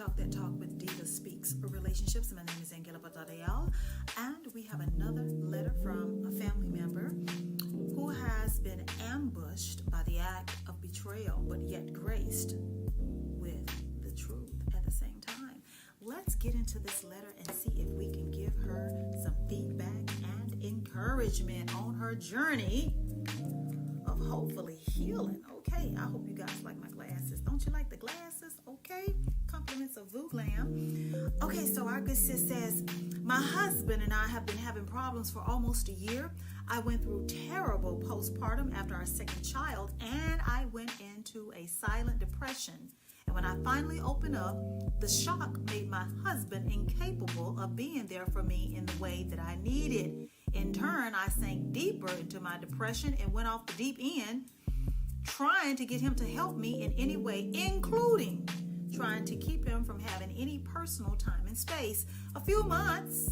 Talk That Talk with DivaSpeaks Relationships. My name is AnGala, Portorreal, and we have another letter from a family member who has been ambushed by the act of betrayal, but yet graced with the truth at the same time. Let's get into this letter and see if we can give her some feedback and encouragement on her journey of hopefully healing. Okay, I hope you guys like my glasses. Don't you like the glasses? Okay, compliments of Vu Glam. Okay, so our good sis says, my husband and I have been having problems for almost a year. I went through terrible postpartum after our second child, and I went into a silent depression. And when I finally opened up, the shock made my husband incapable of being there for me in the way that I needed. In turn, I sank deeper into my depression and went off the deep end, trying to get him to help me in any way, including trying to keep him from having any personal time and space. A few months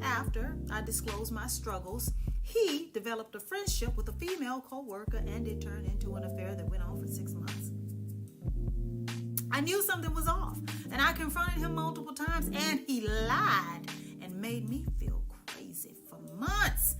after I disclosed my struggles, he developed a friendship with a female co-worker, and it turned into an affair that went on for 6 months. I knew something was off, and I confronted him multiple times, and he lied and made me feel crazy for months.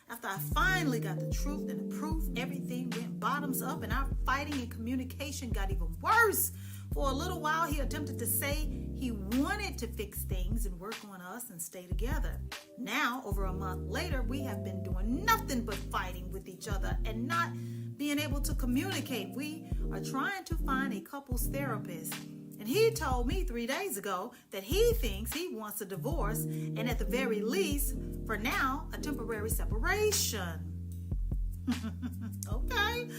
After I finally got the truth and the proof, everything went bottoms up, and our fighting and communication got even worse. For a little while, he attempted to say he wanted to fix things and work on us and stay together. Now, over a month later, we have been doing nothing but fighting with each other and not being able to communicate. We are trying to find a couples therapist. And he told me 3 days ago that he thinks he wants a divorce, and at the very least, for now, a temporary separation. Okay.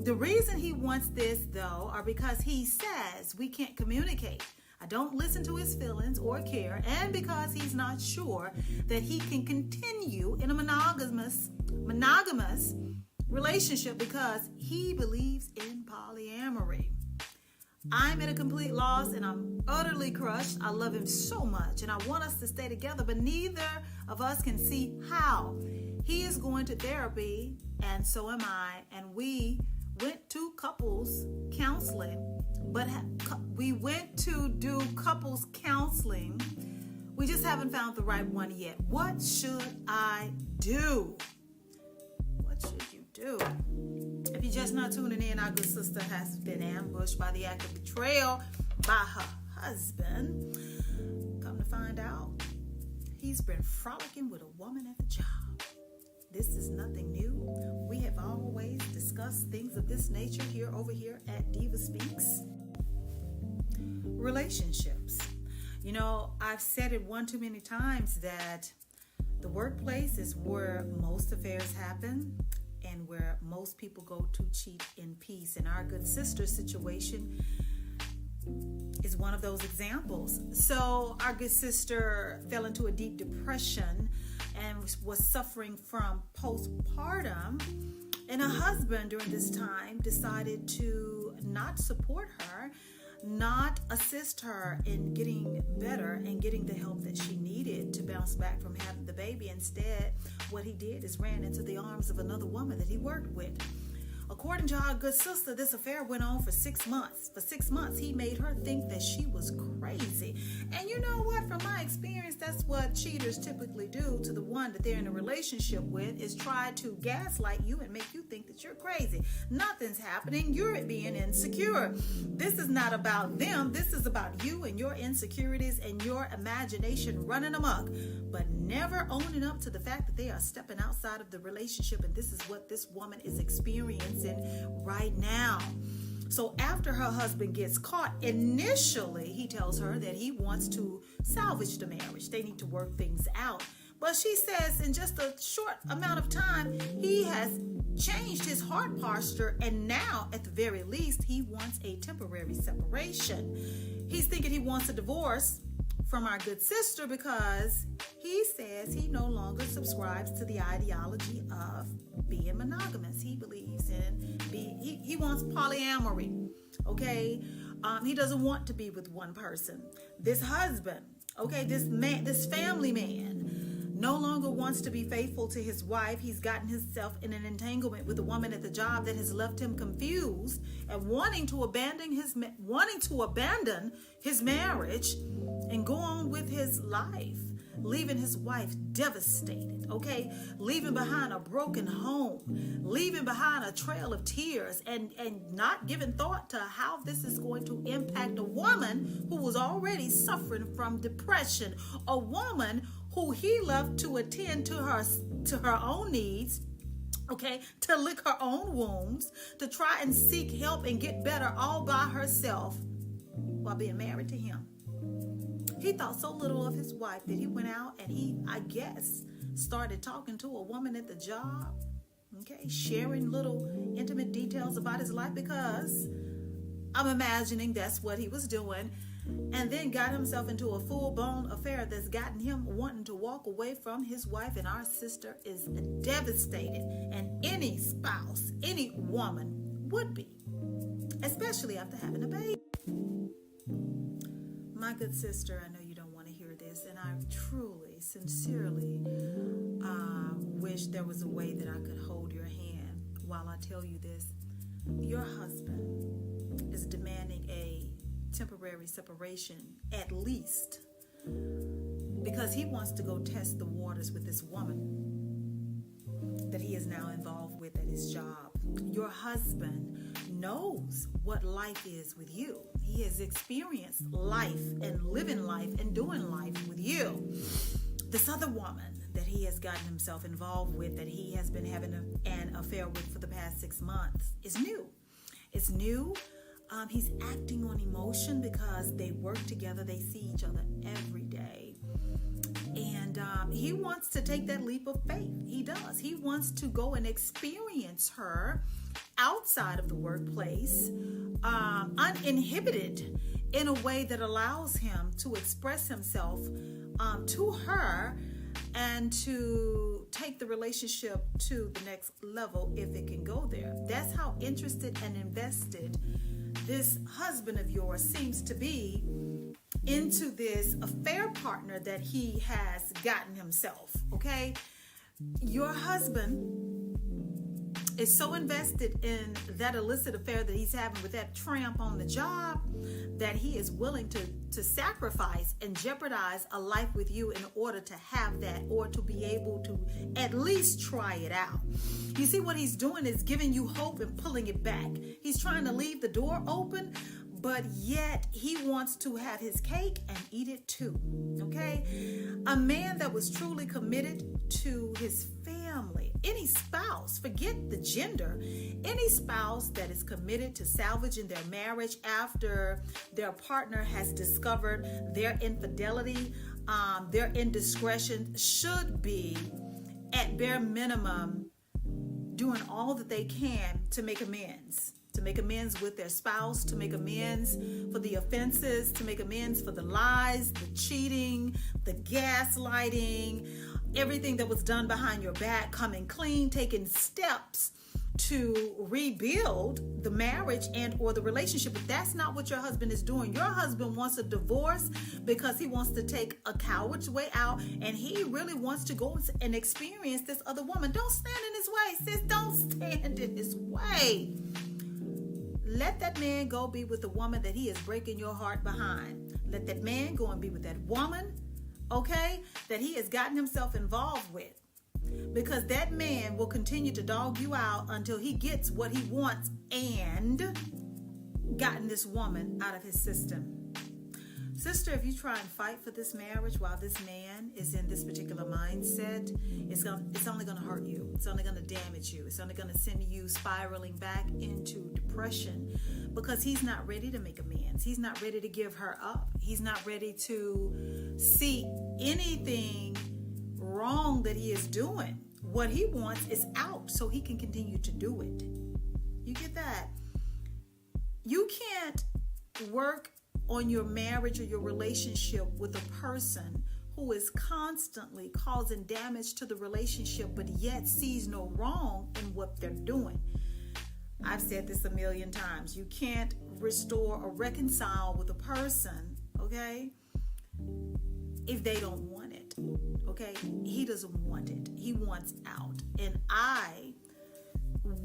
The reason he wants this, though, are because he says we can't communicate. I don't listen to his feelings or care, and because he's not sure that he can continue in a monogamous relationship because he believes in polyamory. I'm at a complete loss, and I'm utterly crushed. I love him so much, and I want us to stay together, but neither of us can see how. He is going to therapy, and so am I, and we went to couples counseling, but we went to do couples counseling. We just haven't found the right one yet. What should I do? What should you do? If you're just not tuning in, our good sister has been ambushed by the act of betrayal by her husband. Come to find out, he's been frolicking with a woman at the job. This is nothing new. We have always discussed things of this nature over here at DivaSpeaks. Relationships. You know, I've said it one too many times that the workplace is where most affairs happen and where most people go to cheat in peace. And our good sister's situation is one of those examples. So our good sister fell into a deep depression and was suffering from postpartum. And her husband during this time decided to not support her, not assist her in getting better and getting the help that she needed to bounce back from having the baby. Instead, what he did is ran into the arms of another woman that he worked with. According to our good sister, this affair went on for 6 months. For 6 months, he made her think that she was crazy. And you know what? From my experience, that's what cheaters typically do to the one that they're in a relationship with, is try to gaslight you and make you think that you're crazy. Nothing's happening. You're being insecure. This is not about them. This is about you and your insecurities and your imagination running amok, but never owning up to the fact that they are stepping outside of the relationship. And this is what this woman is experiencing right now. So after her husband gets caught, initially he tells her that he wants to salvage the marriage. They need to work things out. But she says in just a short amount of time, he has changed his heart posture, and now at the very least he wants a temporary separation. He's thinking he wants a divorce from our good sister because he says he no longer subscribes to the ideology of being monogamous. He believes in he wants polyamory. Okay, he doesn't want to be with one person. This husband, okay, this family man, no longer wants to be faithful to his wife. He's gotten himself in an entanglement with a woman at the job that has left him confused and wanting to abandon his marriage and go on with his life, leaving his wife devastated, okay? Leaving behind a broken home, leaving behind a trail of tears, and not giving thought to how this is going to impact a woman who was already suffering from depression, a woman who he left to attend to her own needs, okay, to lick her own wounds, to try and seek help and get better all by herself while being married to him. He thought so little of his wife that he went out and he, I guess, started talking to a woman at the job, okay, sharing little intimate details about his life, because I'm imagining that's what he was doing, and then got himself into a full-blown affair that's gotten him wanting to walk away from his wife. And our sister is devastated, and any spouse, any woman would be, especially after having a baby. My good sister, I know you don't want to hear this, and I truly, sincerely wish there was a way that I could hold your hand while I tell you this. Your husband is demanding a temporary separation, at least, because he wants to go test the waters with this woman that he is now involved with at his job. Your husband knows what life is with you. He has experienced life and living life and doing life with you. This other woman that he has gotten himself involved with, that he has been having an affair with for the past 6 months, is new. It's new. He's acting on emotion because they work together. They see each other every day. And he wants to take that leap of faith. He does. He wants to go and experience her outside of the workplace, uninhibited, in a way that allows him to express himself to her and to take the relationship to the next level if it can go there. That's how interested and invested this husband of yours seems to be into this affair partner that he has gotten himself, okay? Your husband is so invested in that illicit affair that he's having with that tramp on the job that he is willing to sacrifice and jeopardize a life with you in order to have that, or to be able to at least try it out. You see, what he's doing is giving you hope and pulling it back. He's trying to leave the door open, but yet he wants to have his cake and eat it too, okay? A man that was truly committed to his family, any spouse, forget the gender, any spouse that is committed to salvaging their marriage after their partner has discovered their infidelity, their indiscretion, should be, at bare minimum, doing all that they can to make amends. To make amends with their spouse, to make amends for the offenses, to make amends for the lies, the cheating, the gaslighting, everything that was done behind your back, coming clean, taking steps to rebuild the marriage and or the relationship. But that's not what your husband is doing. Your husband wants a divorce because he wants to take a coward's way out, and he really wants to go and experience this other woman. Don't stand in his way, sis. Don't stand in his way. Let that man go be with the woman that he is breaking your heart behind. Let that man go and be with that woman, okay, that he has gotten himself involved with. Because that man will continue to dog you out until he gets what he wants and gotten this woman out of his system. Sister, if you try and fight for this marriage while this man is in this particular mindset, it's only going to hurt you. It's only going to damage you. It's only going to send you spiraling back into depression, because he's not ready to make amends. He's not ready to give her up. He's not ready to see anything wrong that he is doing. What he wants is out so he can continue to do it. You get that? You can't work on your marriage or your relationship with a person who is constantly causing damage to the relationship, but yet sees no wrong in what they're doing. I've said this a million times. You can't restore or reconcile with a person, okay, if they don't want it, okay? He doesn't want it. He wants out. And I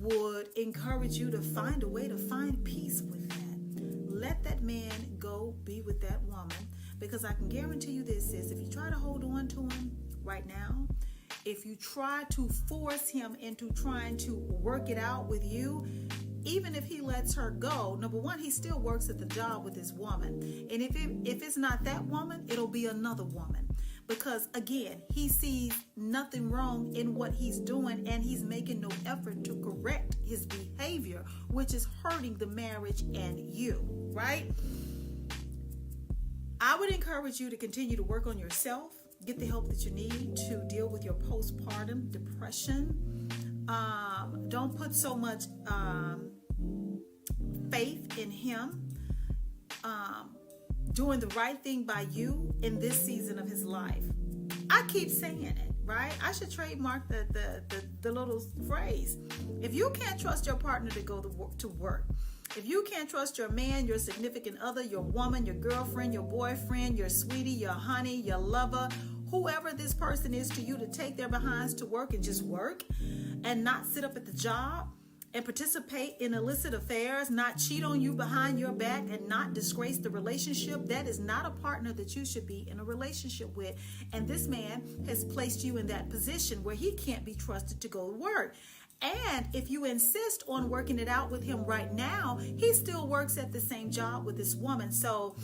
would encourage you to find a way to find peace with that. Let that man go be with that woman, because I can guarantee you this is, if you try to hold on to him right now, if you try to force him into trying to work it out with you, even if he lets her go, number one, he still works at the job with his woman. And if it's not that woman, it'll be another woman. Because again, he sees nothing wrong in what he's doing, and he's making no effort to correct his behavior, which is hurting the marriage and you, right? I would encourage you to continue to work on yourself. Get the help that you need to deal with your postpartum depression. Don't put so much faith in him doing the right thing by you in this season of his life. I keep saying it, right? I should trademark the little phrase. If you can't trust your partner to go to work, if you can't trust your man, your significant other, your woman, your girlfriend, your boyfriend, your sweetie, your honey, your lover, whoever this person is to you, to take their behinds to work and just work and not sit up at the job and participate in illicit affairs, not cheat on you behind your back, and not disgrace the relationship, that is not a partner that you should be in a relationship with. And this man has placed you in that position where he can't be trusted to go to work. And if you insist on working it out with him right now, he still works at the same job with this woman. So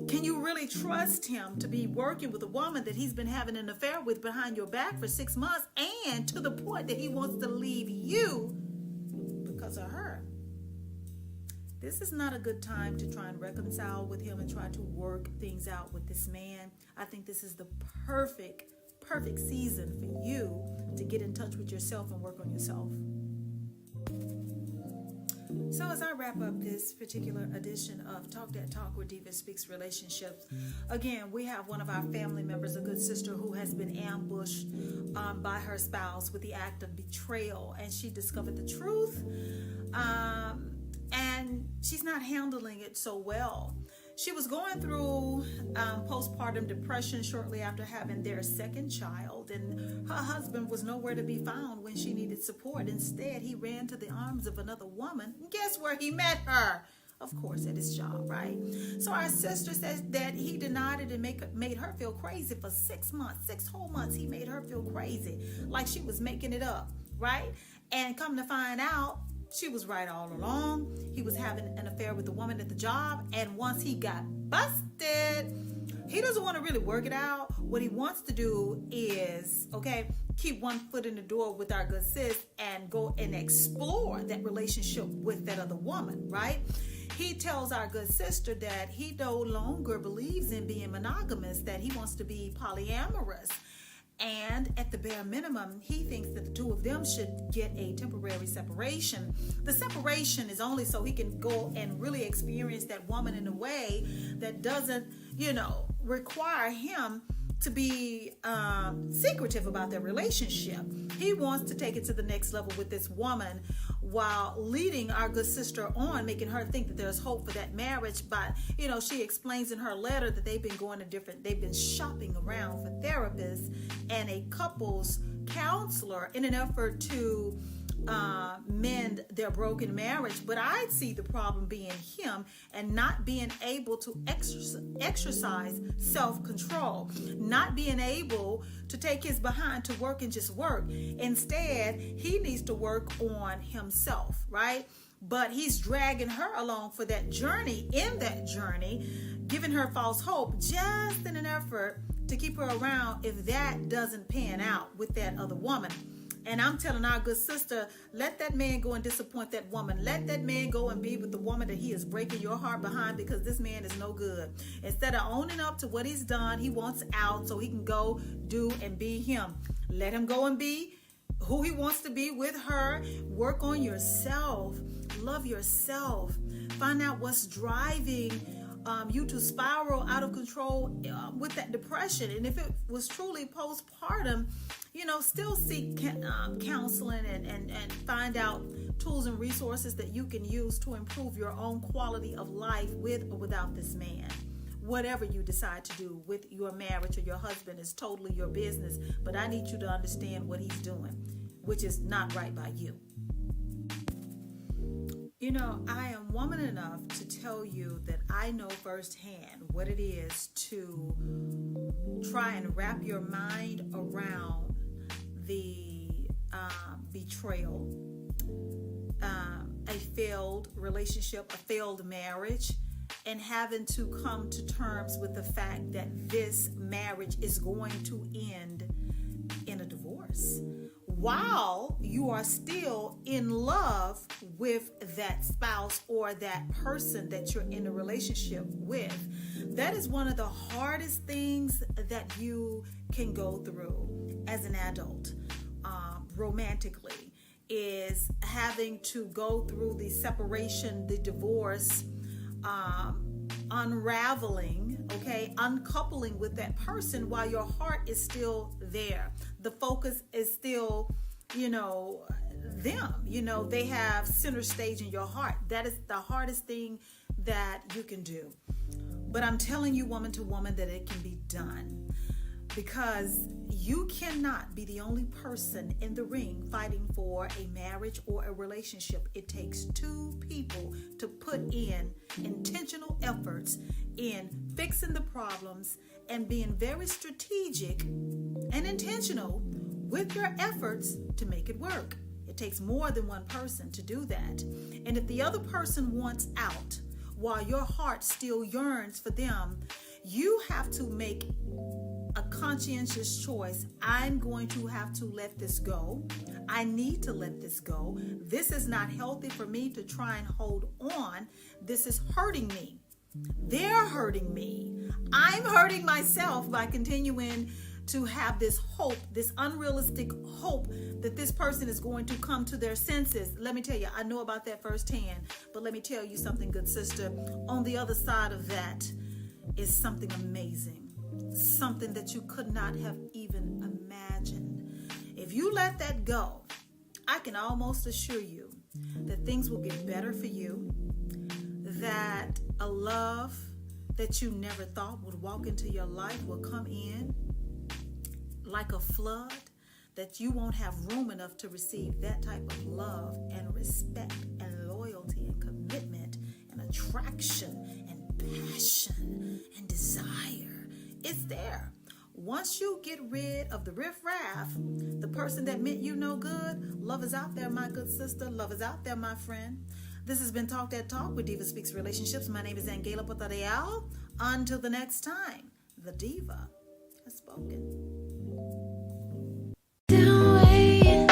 can you really trust him to be working with a woman that he's been having an affair with behind your back for 6 months, and to the point that he wants to leave you because of her? This is not a good time to try and reconcile with him and try to work things out with this man. I think this is the perfect season for you to get in touch with yourself and work on yourself. So as I wrap up this particular edition of Talk That Talk with DivaSpeaks Relationships, again, we have one of our family members, a good sister, who has been ambushed by her spouse with the act of betrayal, and she discovered the truth, and she's not handling it so well. She was going through postpartum depression shortly after having their second child, and her husband was nowhere to be found when she needed support. Instead, he ran to the arms of another woman. And guess where he met her? Of course, at his job, right? So our sister says that he denied it and made her feel crazy for 6 months, 6 whole months. He made her feel crazy, like she was making it up, right? And come to find out, she was right all along. He was having an affair with the woman at the job, and once he got busted, he doesn't want to really work it out. What he wants to do is, keep one foot in the door with our good sis and go and explore that relationship with that other woman, right? He tells our good sister that he no longer believes in being monogamous, that he wants to be polyamorous. And at the bare minimum, he thinks that the two of them should get a temporary separation. The separation is only so he can go and really experience that woman in a way that doesn't, require him to be secretive about their relationship. He wants to take it to the next level with this woman, while leading our good sister on, making her think that there's hope for that marriage. But, she explains in her letter that they've been shopping around for therapists and a couples counselor in an effort to mend their broken marriage. But I see the problem being him and not being able to exercise self-control, not being able to take his behind to work and just work. Instead, he needs to work on himself, right? But he's dragging her along for that journey, giving her false hope, just in an effort to keep her around if that doesn't pan out with that other woman. And I'm telling our good sister, let that man go and disappoint that woman. Let that man go and be with the woman that he is breaking your heart behind, because this man is no good. Instead of owning up to what he's done, he wants out so he can go do and be him. Let him go and be who he wants to be with her. Work on yourself. Love yourself. Find out what's driving you to spiral out of control with that depression. And if it was truly postpartum, still seek counseling and find out tools and resources that you can use to improve your own quality of life with or without this man. Whatever you decide to do with your marriage or your husband is totally your business, but I need you to understand what he's doing. which is not right by you. You know, I am woman enough to tell you that I know firsthand what it is to try and wrap your mind around the betrayal, a failed relationship, a failed marriage, and having to come to terms with the fact that this marriage is going to end in a divorce, while you are still in love with that spouse or that person that you're in a relationship with. That is one of the hardest things that you can go through as an adult, romantically, is having to go through the separation, the divorce, unraveling, uncoupling with that person while your heart is still there. The focus is still, them. They have center stage in your heart. That is the hardest thing that you can do. But I'm telling you, woman to woman, that it can be done, because you cannot be the only person in the ring fighting for a marriage or a relationship. It takes two people to put in intentional efforts in fixing the problems and being very strategic and intentional with your efforts to make it work. It takes more than one person to do that. And if the other person wants out while your heart still yearns for them, you have to make a conscientious choice. I'm going to have to let this go. I need to let this go. This is not healthy for me to try and hold on. This is hurting me. They're hurting me. I'm hurting myself by continuing to have this hope, this unrealistic hope that this person is going to come to their senses. Let me tell you, I know about that firsthand, but let me tell you something, good sister. On the other side of that is something amazing, something that you could not have even imagined. If you let that go, I can almost assure you that things will get better for you, that a love that you never thought would walk into your life will come in like a flood, that you won't have room enough to receive that type of love and respect and loyalty and commitment and attraction and passion and desire. It's there. Once you get rid of the riffraff, the person that meant you no good, love is out there, my good sister. Love is out there, my friend. This has been Talk That Talk with DivaSpeaks Relationships. My name is AnGala Portorreal. Until the next time, the Diva has spoken. Down way